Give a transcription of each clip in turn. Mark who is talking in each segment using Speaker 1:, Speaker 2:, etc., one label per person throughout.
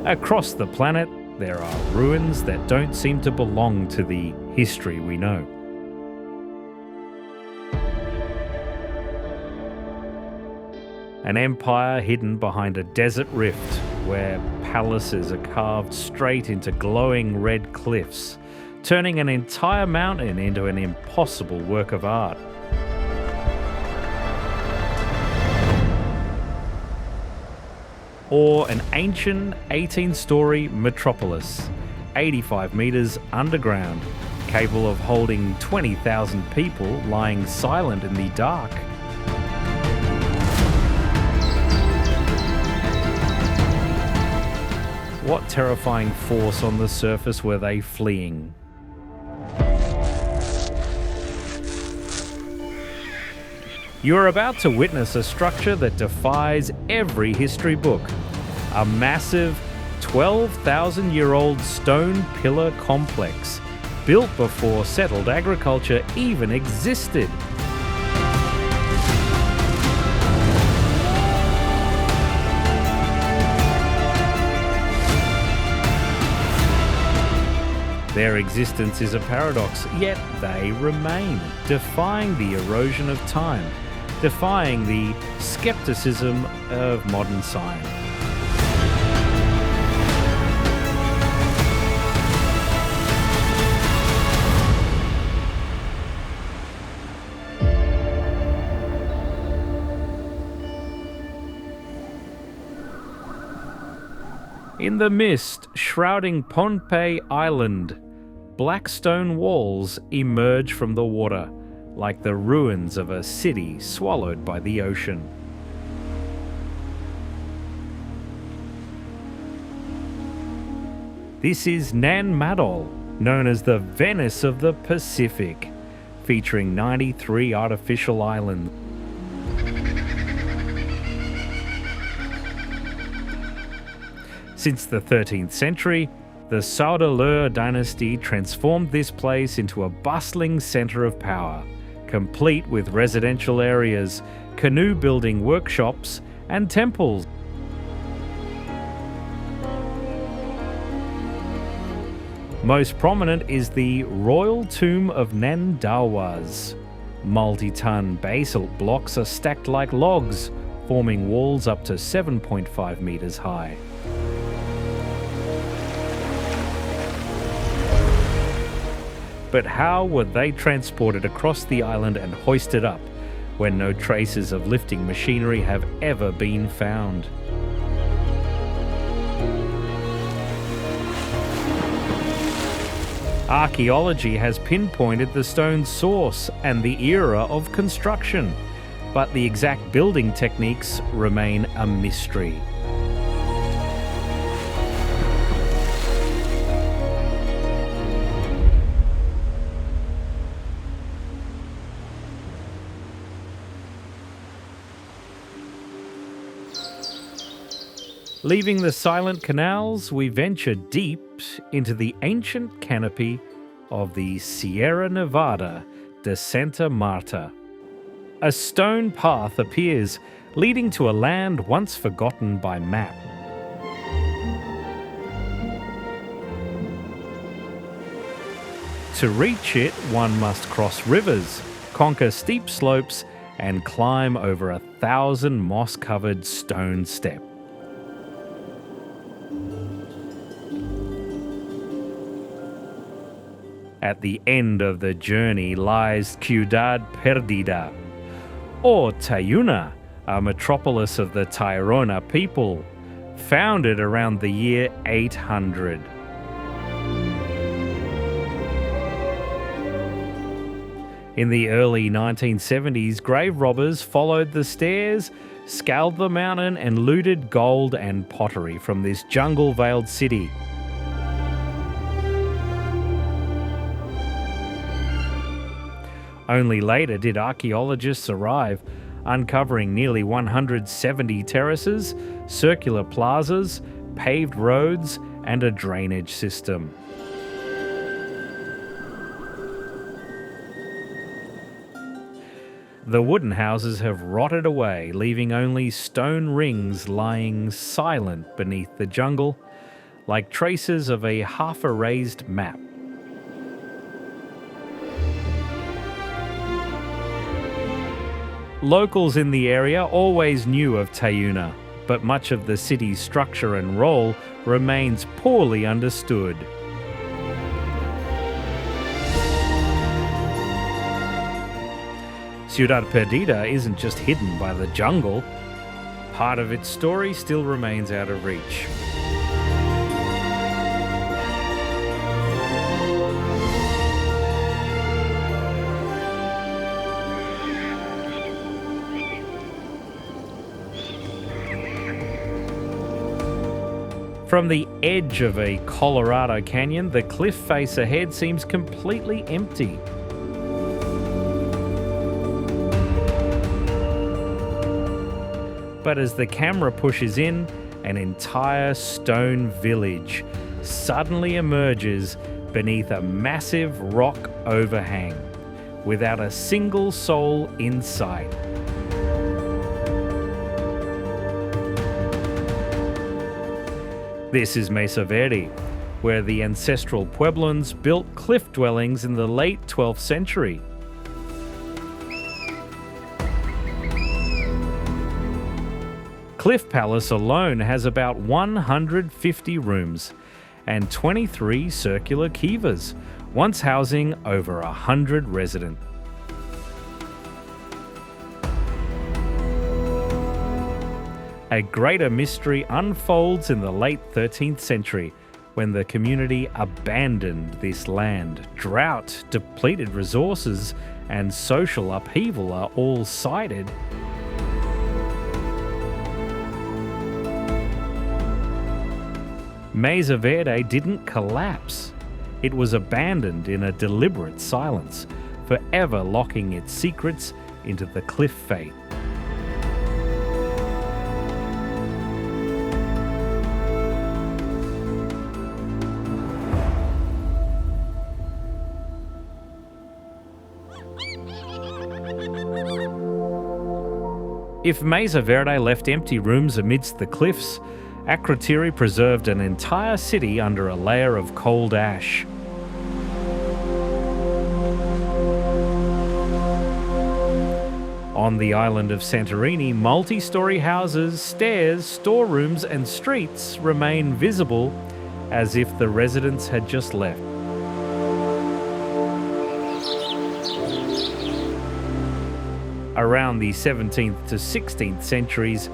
Speaker 1: Across the planet, there are ruins that don't seem to belong to the history we know. An empire hidden behind a desert rift where palaces are carved straight into glowing red cliffs, turning an entire mountain into an impossible work of art. Or an ancient 18-story metropolis, 85 metres underground, capable of holding 20,000 people lying silent in the dark. What terrifying force on the surface were they fleeing? You are about to witness a structure that defies every history book. A massive 12,000-year-old stone pillar complex, built before settled agriculture even existed. Their existence is a paradox, yet they remain, defying the erosion of time, defying the skepticism of modern science. In the mist shrouding Pohnpei Island, black stone walls emerge from the water, like the ruins of a city swallowed by the ocean. This is Nan Madol, known as the Venice of the Pacific, featuring 93 artificial islands. Since the 13th century, the Ellora dynasty transformed this place into a bustling centre of power, complete with residential areas, canoe-building workshops, and temples. Most prominent is the Royal Tomb of Nandawaz. Multi-ton basalt blocks are stacked like logs, forming walls up to 7.5 metres high. But how were they transported across the island and hoisted up when no traces of lifting machinery have ever been found? Archaeology has pinpointed the stone's source and the era of construction, but the exact building techniques remain a mystery. Leaving the silent canals, we venture deep into the ancient canopy of the Sierra Nevada de Santa Marta. A stone path appears, leading to a land once forgotten by map. To reach it, one must cross rivers, conquer steep slopes, and climb over 1,000 moss-covered stone steps. At the end of the journey lies Ciudad Perdida, or Tayuna, a metropolis of the Tairona people, founded around the year 800. In the early 1970s, grave robbers followed the stairs, scaled the mountain, and looted gold and pottery from this jungle-veiled city. Only later did archaeologists arrive, uncovering nearly 170 terraces, circular plazas, paved roads, and a drainage system. The wooden houses have rotted away, leaving only stone rings lying silent beneath the jungle, like traces of a half-erased map. Locals in the area always knew of Tayuna, but much of the city's structure and role remains poorly understood. Ciudad Perdida isn't just hidden by the jungle. Part of its story still remains out of reach. From the edge of a Colorado canyon, the cliff face ahead seems completely empty. But as the camera pushes in, an entire stone village suddenly emerges beneath a massive rock overhang, without a single soul in sight. This is Mesa Verde, where the ancestral Pueblans built cliff dwellings in the late 12th century. Cliff Palace alone has about 150 rooms and 23 circular kivas, once housing over 100 residents. A greater mystery unfolds in the late 13th century when the community abandoned this land. Drought, depleted resources, and social upheaval are all cited. Mesa Verde didn't collapse. It was abandoned in a deliberate silence, forever locking its secrets into the cliff fate. If Mesa Verde left empty rooms amidst the cliffs, Akrotiri preserved an entire city under a layer of cold ash. On the island of Santorini, multi-story houses, stairs, storerooms and streets remain visible as if the residents had just left. Around the 17th to 16th centuries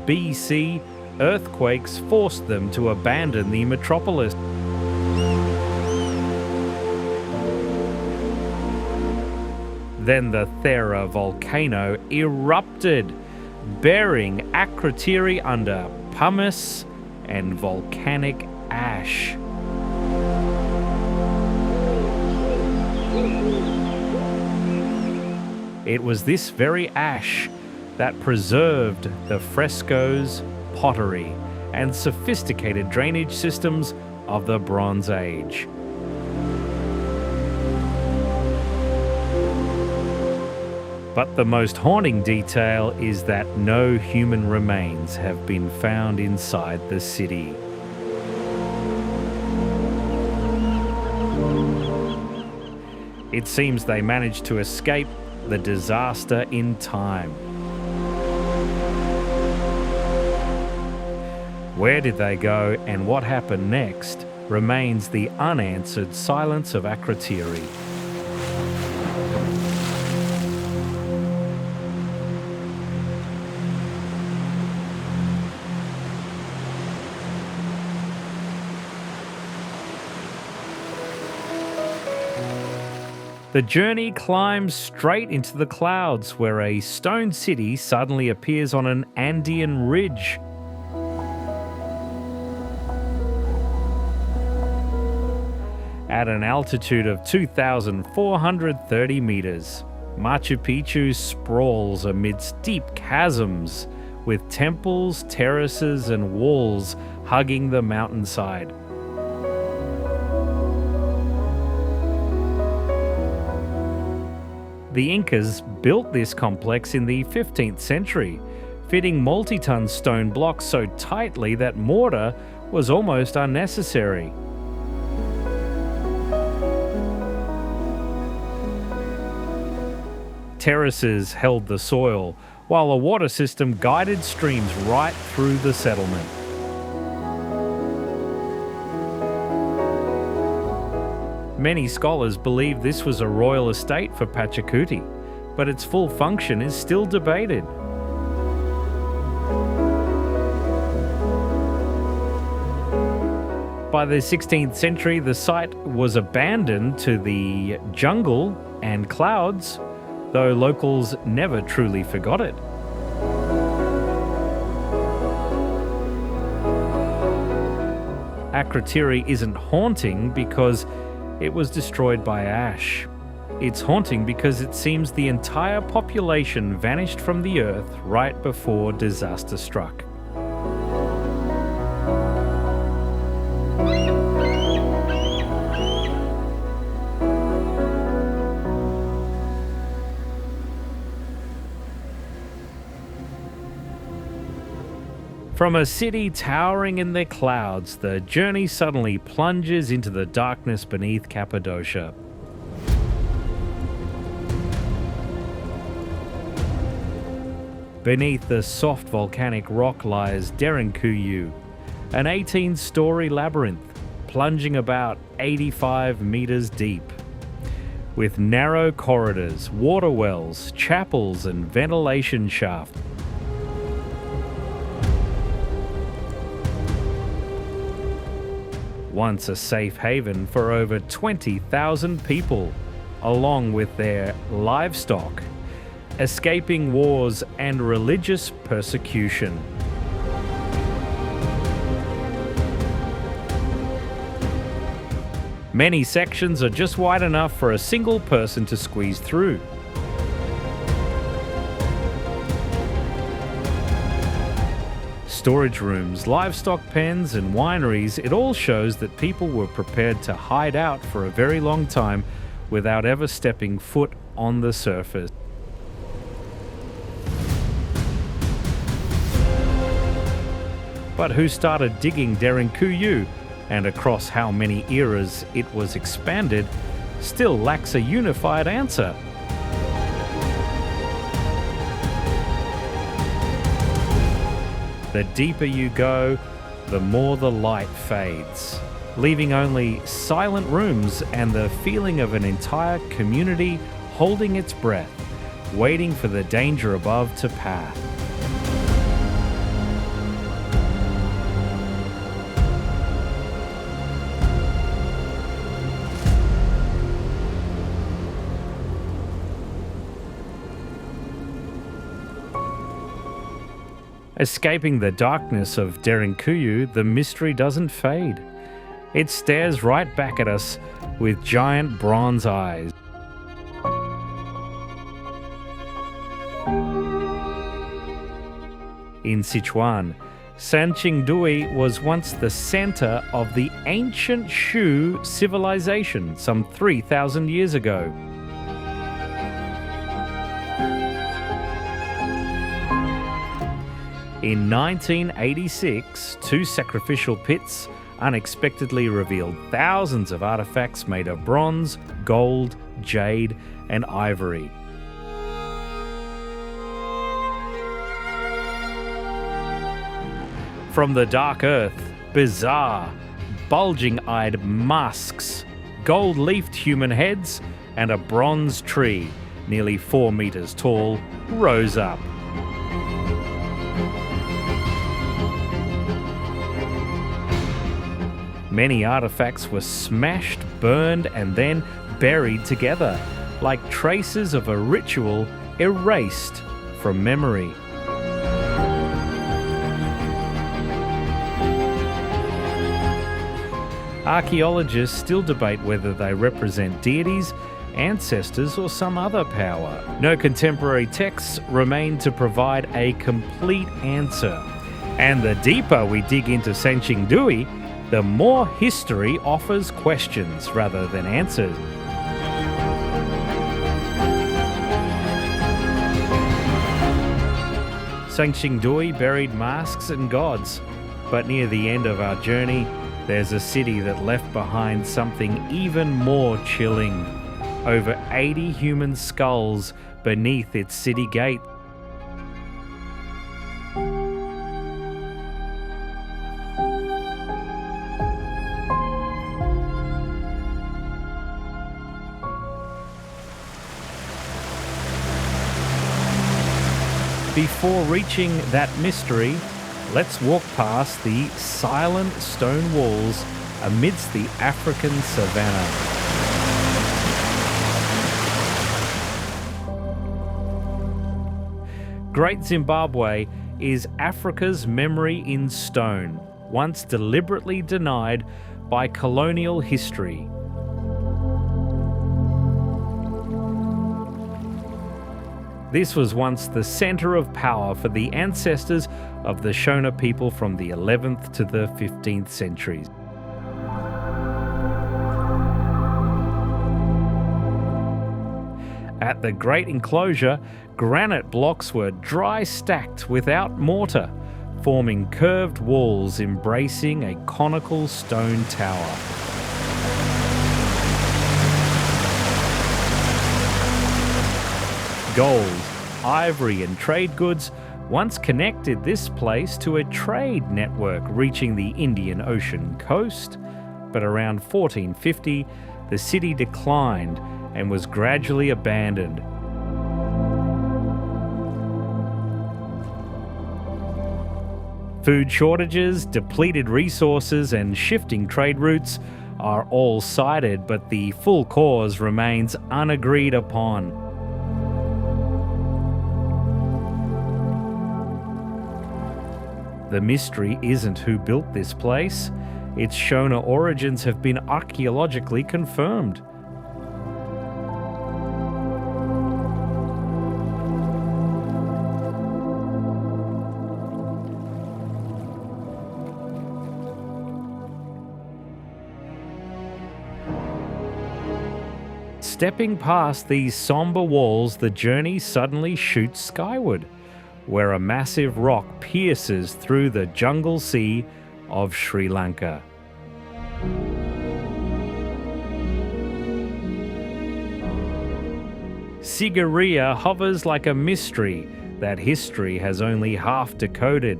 Speaker 1: BC, earthquakes forced them to abandon the metropolis. Then the Thera volcano erupted, burying Akrotiri under pumice and volcanic ash. It was this very ash that preserved the frescoes, pottery, and sophisticated drainage systems of the Bronze Age. But the most haunting detail is that no human remains have been found inside the city. It seems they managed to escape the disaster in time. Where did they go and what happened next remains the unanswered silence of Akrotiri. The journey climbs straight into the clouds, where a stone city suddenly appears on an Andean ridge. At an altitude of 2,430 meters, Machu Picchu sprawls amidst deep chasms, with temples, terraces, and walls hugging the mountainside. The Incas built this complex in the 15th century, fitting multi-ton stone blocks so tightly that mortar was almost unnecessary. Terraces held the soil, while a water system guided streams right through the settlement. Many scholars believe this was a royal estate for Pachacuti, but its full function is still debated. By the 16th century, the site was abandoned to the jungle and clouds, though locals never truly forgot it. Akrotiri isn't haunting because it was destroyed by ash. It's haunting because it seems the entire population vanished from the earth right before disaster struck. From a city towering in the clouds, the journey suddenly plunges into the darkness beneath Cappadocia. Beneath the soft volcanic rock lies Derinkuyu, an 18-story labyrinth plunging about 85 meters deep. With narrow corridors, water wells, chapels and ventilation shafts. Once a safe haven for over 20,000 people, along with their livestock, escaping wars and religious persecution. Many sections are just wide enough for a single person to squeeze through. Storage rooms, livestock pens and wineries, it all shows that people were prepared to hide out for a very long time without ever stepping foot on the surface. But who started digging Derinkuyu, and across how many eras it was expanded, still lacks a unified answer. The deeper you go, the more the light fades, leaving only silent rooms and the feeling of an entire community holding its breath, waiting for the danger above to pass. Escaping the darkness of Derinkuyu, the mystery doesn't fade. It stares right back at us with giant bronze eyes. In Sichuan, Sanxingdui was once the center of the ancient Shu civilization some 3,000 years ago. In 1986, two sacrificial pits unexpectedly revealed thousands of artifacts made of bronze, gold, jade, and ivory. From the dark earth, bizarre, bulging-eyed masks, gold-leafed human heads, and a bronze tree, nearly 4 meters tall, rose up. Many artifacts were smashed, burned, and then buried together, like traces of a ritual erased from memory. Archaeologists still debate whether they represent deities, ancestors, or some other power. No contemporary texts remain to provide a complete answer. And the deeper we dig into Sanxingdui, the more history offers questions rather than answers. Sanxingdui buried masks and gods, But near the end of our journey, there's a city that left behind something even more chilling. Over 80 human skulls beneath its city gate. Before reaching that mystery, let's walk past the silent stone walls amidst the African savannah. Great Zimbabwe is Africa's memory in stone, once deliberately denied by colonial history. This was once the center of power for the ancestors of the Shona people from the 11th to the 15th centuries. At the Great Enclosure, granite blocks were dry stacked without mortar, forming curved walls embracing a conical stone tower. Gold, ivory and trade goods once connected this place to a trade network reaching the Indian Ocean coast, but around 1450 the city declined and was gradually abandoned. Food shortages, depleted resources and shifting trade routes are all cited, but the full cause remains unagreed upon. The mystery isn't who built this place. Its Shona origins have been archaeologically confirmed. Stepping past these somber walls, the journey suddenly shoots skyward, where a massive rock pierces through the jungle sea of Sri Lanka. Sigiriya hovers like a mystery that history has only half decoded.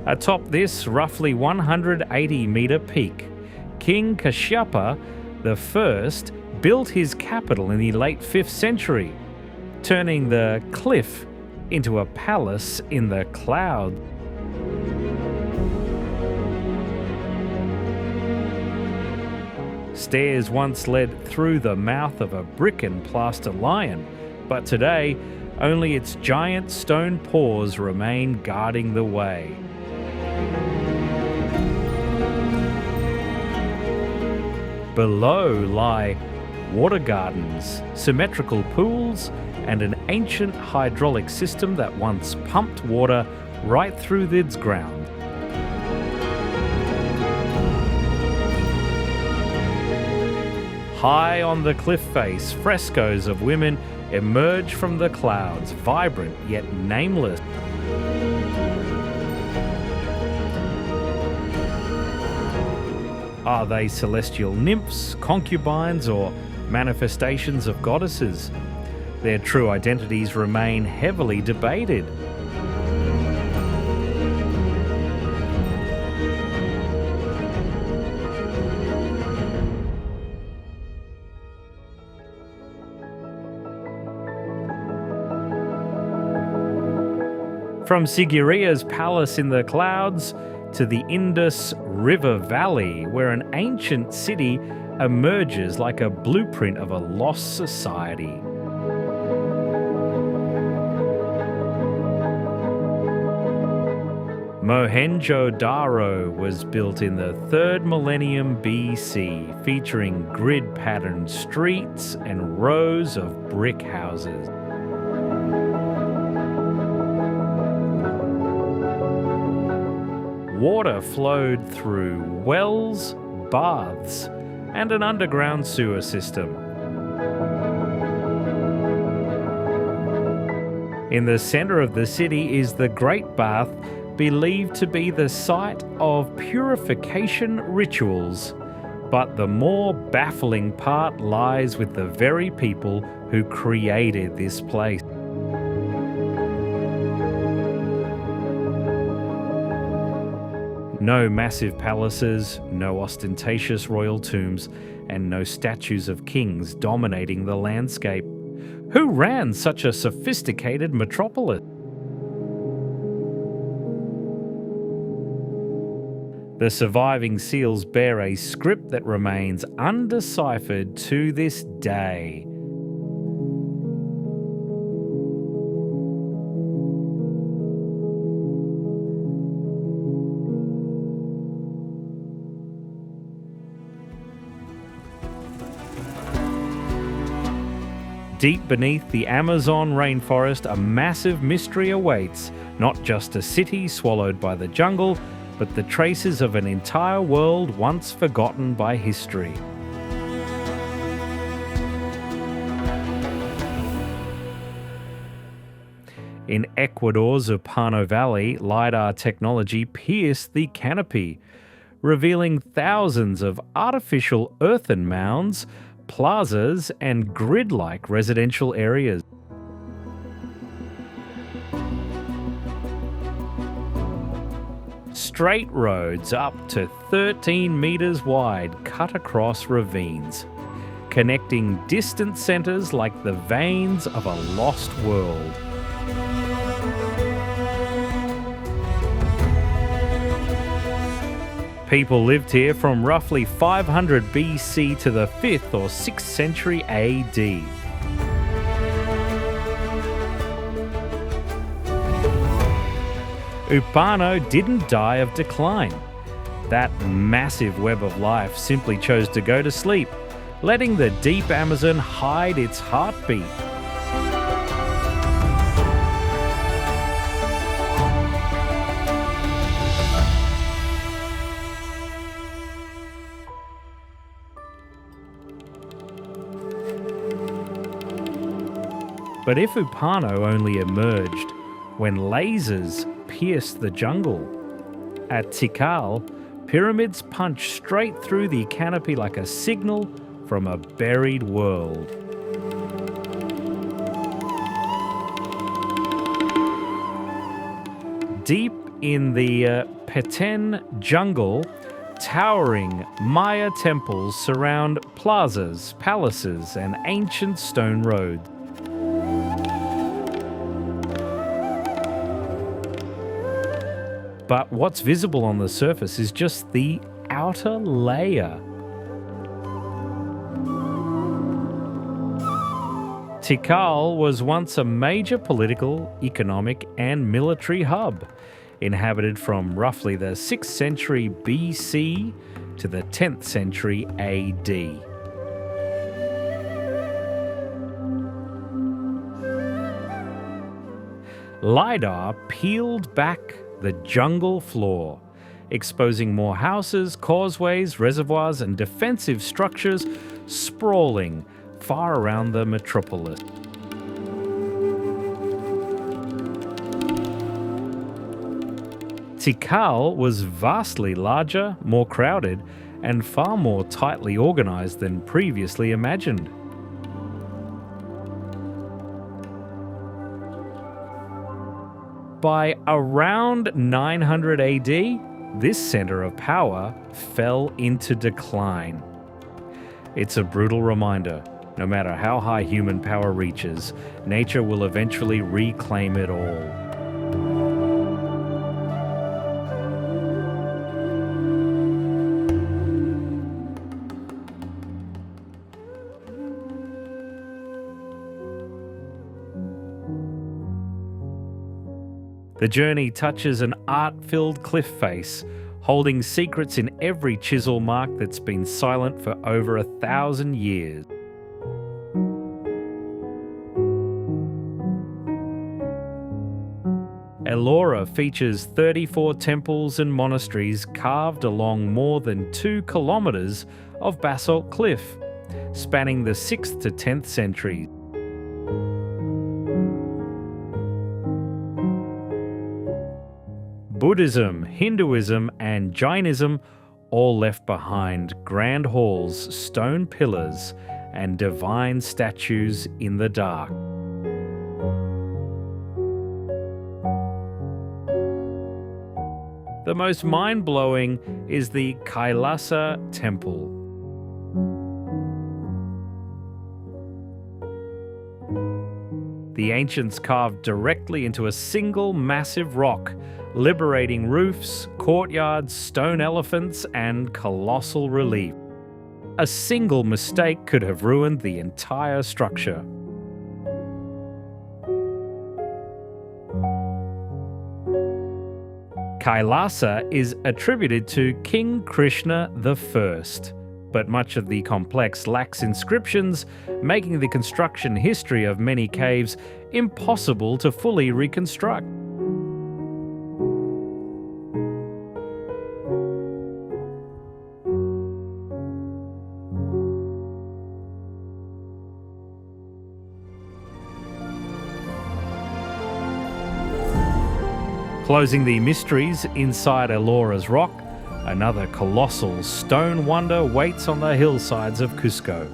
Speaker 1: Atop this roughly 180-metre peak, King Kashyapa I built his capital in the late 5th century, turning the cliff into a palace in the clouds. Stairs once led through the mouth of a brick and plaster lion, but today only its giant stone paws remain guarding the way. Below lie water gardens, symmetrical pools, and an ancient hydraulic system that once pumped water right through its ground. High on the cliff face, frescoes of women emerge from the clouds, vibrant yet nameless. Are they celestial nymphs, concubines, or manifestations of goddesses? Their true identities remain heavily debated. From Sigiriya's palace in the clouds to the Indus River Valley, where an ancient city emerges like a blueprint of a lost society. Mohenjo-daro was built in the 3rd millennium BC, featuring grid-patterned streets and rows of brick houses. Water flowed through wells, baths, and an underground sewer system. In the center of the city is the Great Bath, believed to be the site of purification rituals. But the more baffling part lies with the very people who created this place. No massive palaces, no ostentatious royal tombs, and no statues of kings dominating the landscape. Who ran such a sophisticated metropolis? The surviving seals bear a script that remains undeciphered to this day. Deep beneath the Amazon rainforest, a massive mystery awaits, not just a city swallowed by the jungle, but the traces of an entire world once forgotten by history. In Ecuador's Upano Valley, LiDAR technology pierced the canopy, revealing thousands of artificial earthen mounds, plazas, and grid-like residential areas. Straight roads up to 13 metres wide cut across ravines, connecting distant centres like the veins of a lost world. People lived here from roughly 500 BC to the 5th or 6th century AD. Upano didn't die of decline. That massive web of life simply chose to go to sleep, letting the deep Amazon hide its heartbeat. But if Upano only emerged when lasers pierced the jungle, at Tikal, pyramids punch straight through the canopy like a signal from a buried world. Deep in the Petén jungle, towering Maya temples surround plazas, palaces, and ancient stone roads. But what's visible on the surface is just the outer layer. Tikal was once a major political, economic, and military hub, inhabited from roughly the 6th century BC to the 10th century AD. LiDAR peeled back the jungle floor, exposing more houses, causeways, reservoirs, and defensive structures sprawling far around the metropolis. Tikal was vastly larger, more crowded, and far more tightly organized than previously imagined. By around 900 AD, this center of power fell into decline. It's a brutal reminder, no matter how high human power reaches, nature will eventually reclaim it all. The journey touches an art-filled cliff face, holding secrets in every chisel mark that's been silent for over 1,000 years. Ellora features 34 temples and monasteries carved along more than 2 kilometres of basalt cliff, spanning the 6th to 10th centuries. Buddhism, Hinduism, and Jainism all left behind grand halls, stone pillars, and divine statues in the dark. The most mind-blowing is the Kailasa Temple. The ancients carved directly into a single massive rock, liberating roofs, courtyards, stone elephants, and colossal relief. A single mistake could have ruined the entire structure. Kailasa is attributed to King Krishna I, but much of the complex lacks inscriptions, making the construction history of many caves impossible to fully reconstruct. Closing the mysteries inside Ellora's rock, another colossal stone wonder waits on the hillsides of Cusco.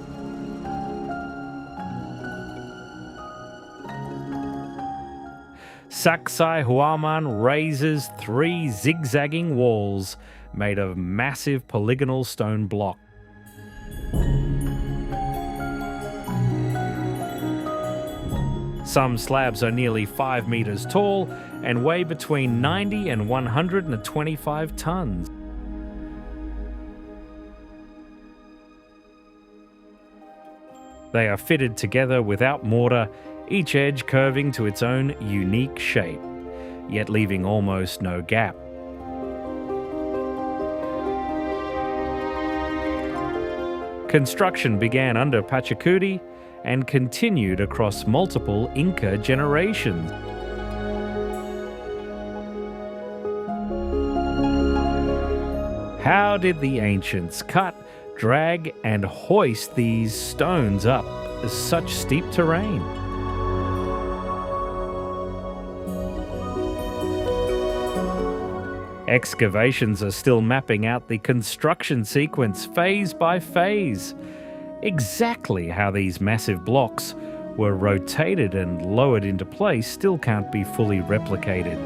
Speaker 1: Sacsayhuamán raises 3 zigzagging walls made of massive polygonal stone blocks. Some slabs are nearly 5 meters tall and weigh between 90 and 125 tons. They are fitted together without mortar, each edge curving to its own unique shape, yet leaving almost no gap. Construction began under Pachacuti and continued across multiple Inca generations. How did the ancients cut, drag, and hoist these stones up such steep terrain? Excavations are still mapping out the construction sequence phase by phase. Exactly how these massive blocks were rotated and lowered into place still can't be fully replicated.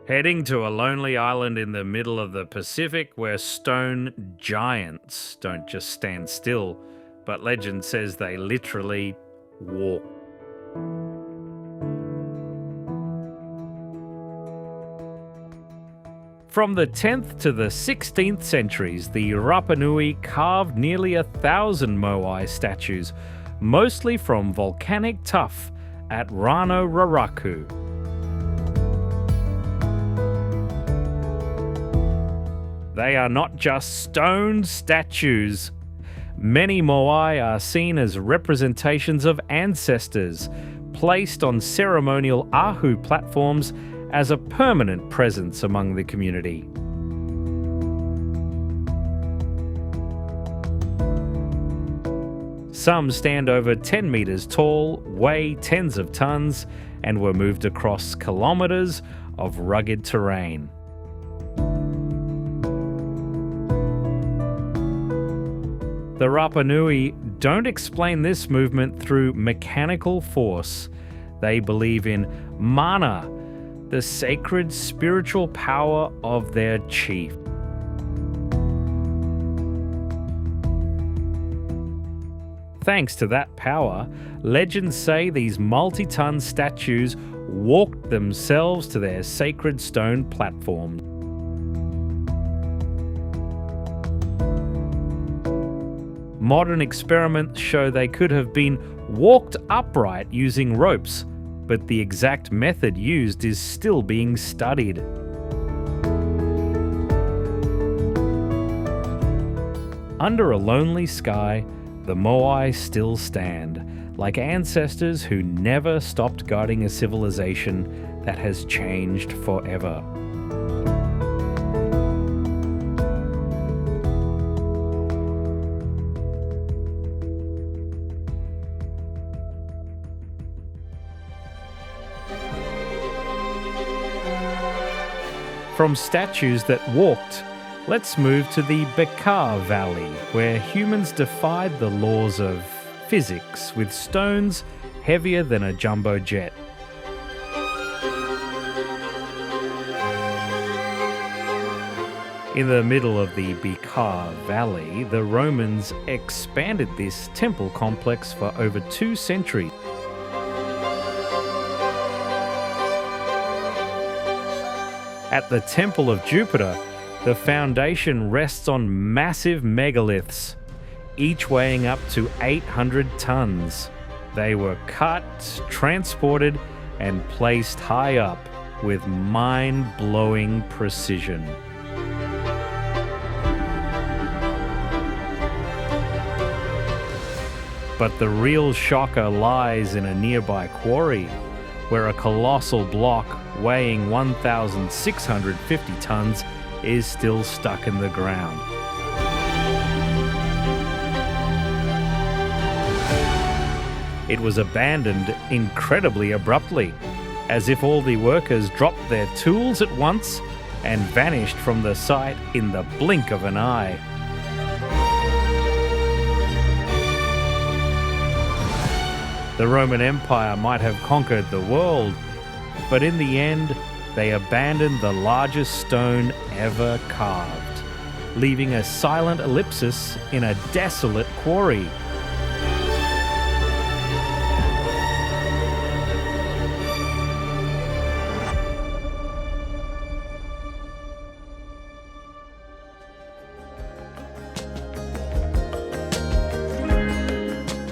Speaker 1: Heading to a lonely island in the middle of the Pacific where stone giants don't just stand still, but legend says they literally walk. From the 10th to the 16th centuries, the Rapa Nui carved nearly 1,000 Moai statues, mostly from volcanic tuff at Rano Raraku. They are not just stone statues. Many Moai are seen as representations of ancestors, placed on ceremonial ahu platforms as a permanent presence among the community. Some stand over 10 meters tall, weigh tens of tons, and were moved across kilometers of rugged terrain. The Rapa Nui don't explain this movement through mechanical force. They believe in mana, the sacred spiritual power of their chief. Thanks to that power, legends say these multi-ton statues walked themselves to their sacred stone platforms. Modern experiments show they could have been walked upright using ropes, but the exact method used is still being studied. Under a lonely sky, the Moai still stand, like ancestors who never stopped guarding a civilization that has changed forever. From statues that walked, let's move to the Bekaa Valley, where humans defied the laws of physics with stones heavier than a jumbo jet. In the middle of the Bekaa Valley, the Romans expanded this temple complex for over 2 centuries. At the Temple of Jupiter, the foundation rests on massive megaliths, each weighing up to 800 tons. They were cut, transported, and placed high up with mind-blowing precision. But the real shocker lies in a nearby quarry, where a colossal block weighing 1,650 tons is still stuck in the ground. It was abandoned incredibly abruptly, as if all the workers dropped their tools at once and vanished from the site in the blink of an eye. The Roman Empire might have conquered the world, but in the end, they abandoned the largest stone ever carved, leaving a silent ellipsis in a desolate quarry.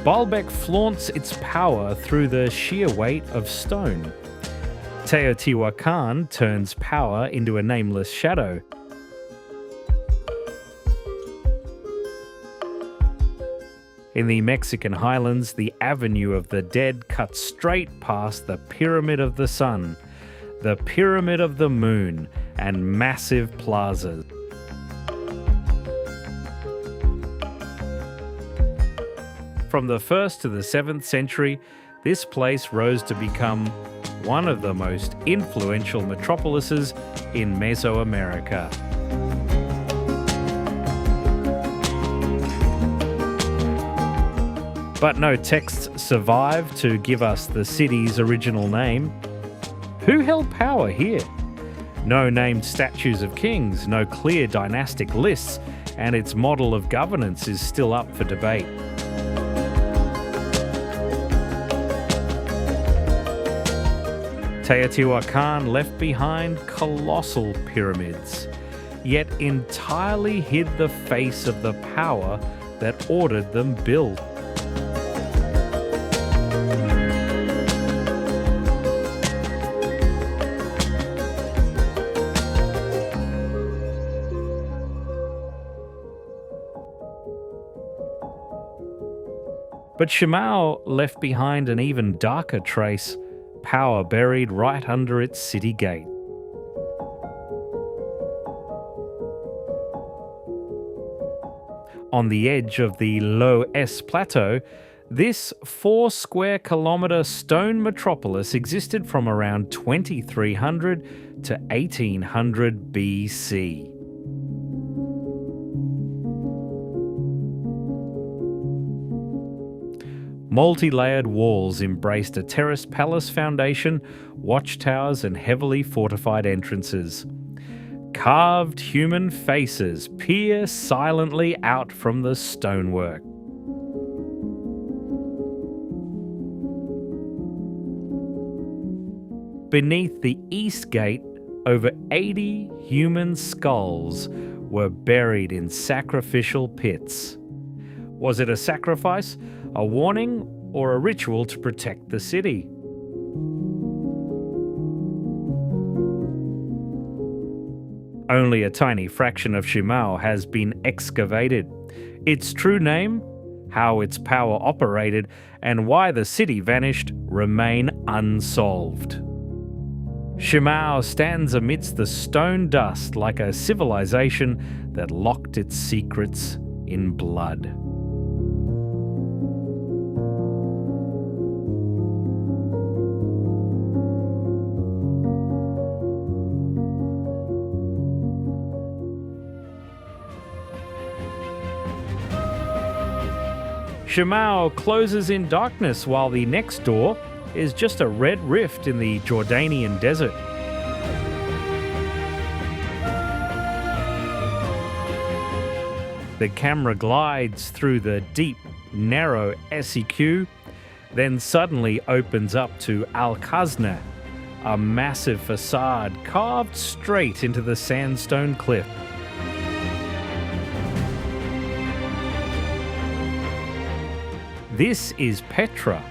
Speaker 1: Baalbek flaunts its power through the sheer weight of stone. Teotihuacan turns power into a nameless shadow. In the Mexican highlands, the Avenue of the Dead cuts straight past the Pyramid of the Sun, the Pyramid of the Moon, and massive plazas. From the 1st to the 7th century, this place rose to become one of the most influential metropolises in Mesoamerica. But no texts survive to give us the city's original name. Who held power here? No named statues of kings, no clear dynastic lists, and its model of governance is still up for debate. Teotihuacan left behind colossal pyramids, yet entirely hid the face of the power that ordered them built. But Shimao left behind an even darker trace, power buried right under its city gate. On the edge of the Low S Plateau, this 4 square kilometre stone metropolis existed from around 2300 to 1800 BC. Multi-layered walls embraced a terraced palace foundation, watchtowers and heavily fortified entrances. Carved human faces peer silently out from the stonework. Beneath the east gate, over 80 human skulls were buried in sacrificial pits. Was it a sacrifice, a warning, or a ritual to protect the city? Only a tiny fraction of Shimao has been excavated. Its true name, how its power operated, and why the city vanished remain unsolved. Shimao stands amidst the stone dust like a civilization that locked its secrets in blood. Shimao closes in darkness while the next door is just a red rift in the Jordanian desert. The camera glides through the deep, narrow SEQ, then suddenly opens up to Al-Khazna, a massive facade carved straight into the sandstone cliff. This is Petra,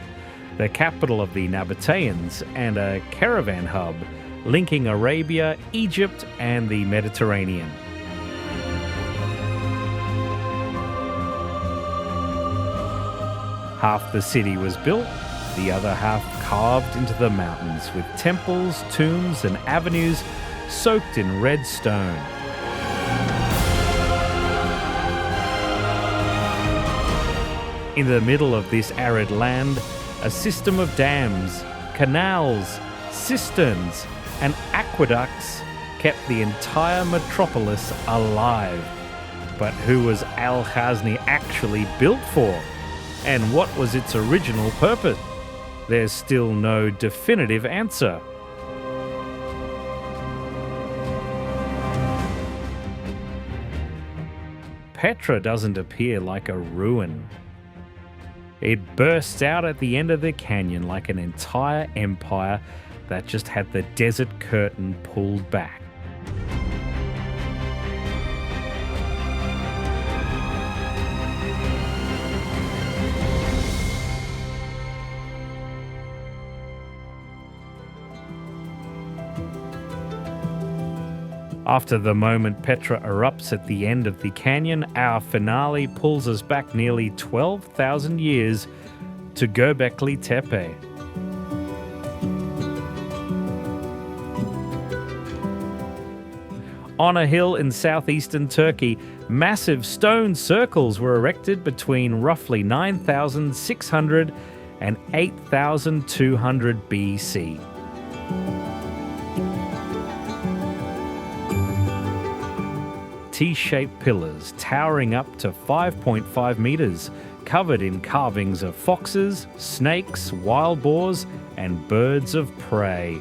Speaker 1: the capital of the Nabateans and a caravan hub linking Arabia, Egypt, and the Mediterranean. Half the city was built, the other half carved into the mountains with temples, tombs, and avenues soaked in red stone. In the middle of this arid land, a system of dams, canals, cisterns, and aqueducts kept the entire metropolis alive. But who was Al-Khazni actually built for? And what was its original purpose? There's still no definitive answer. Petra doesn't appear like a ruin. It bursts out at the end of the canyon like an entire empire that just had the desert curtain pulled back. After the moment Petra erupts at the end of the canyon, our finale pulls us back nearly 12,000 years to Göbekli Tepe. On a hill in southeastern Turkey, massive stone circles were erected between roughly 9,600 and 8,200 BC. T-shaped pillars towering up to 5.5 meters, covered in carvings of foxes, snakes, wild boars, and birds of prey.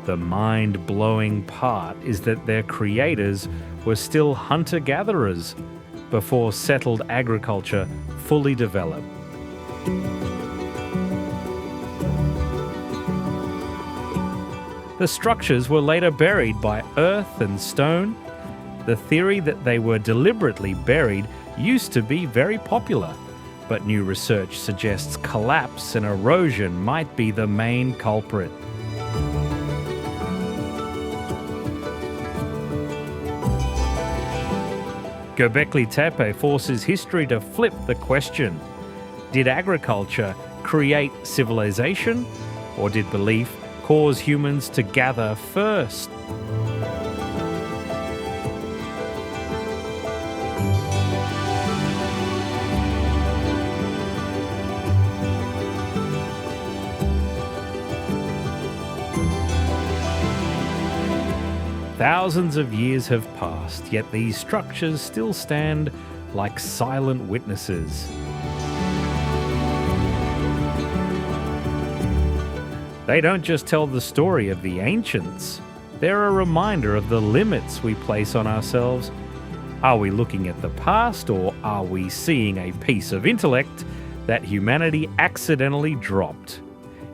Speaker 1: The mind-blowing part is that their creators were still hunter-gatherers before settled agriculture fully developed. The structures were later buried by earth and stone. The theory that they were deliberately buried used to be very popular, but new research suggests collapse and erosion might be the main culprit. Göbekli Tepe forces history to flip the question. Did agriculture create civilization, or did belief cause humans to gather first? Thousands of years have passed, yet these structures still stand like silent witnesses. They don't just tell the story of the ancients, they're a reminder of the limits we place on ourselves. Are we looking at the past, or are we seeing a piece of intellect that humanity accidentally dropped?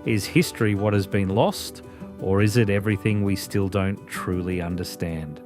Speaker 1: Is history what has been lost, or is it everything we still don't truly understand?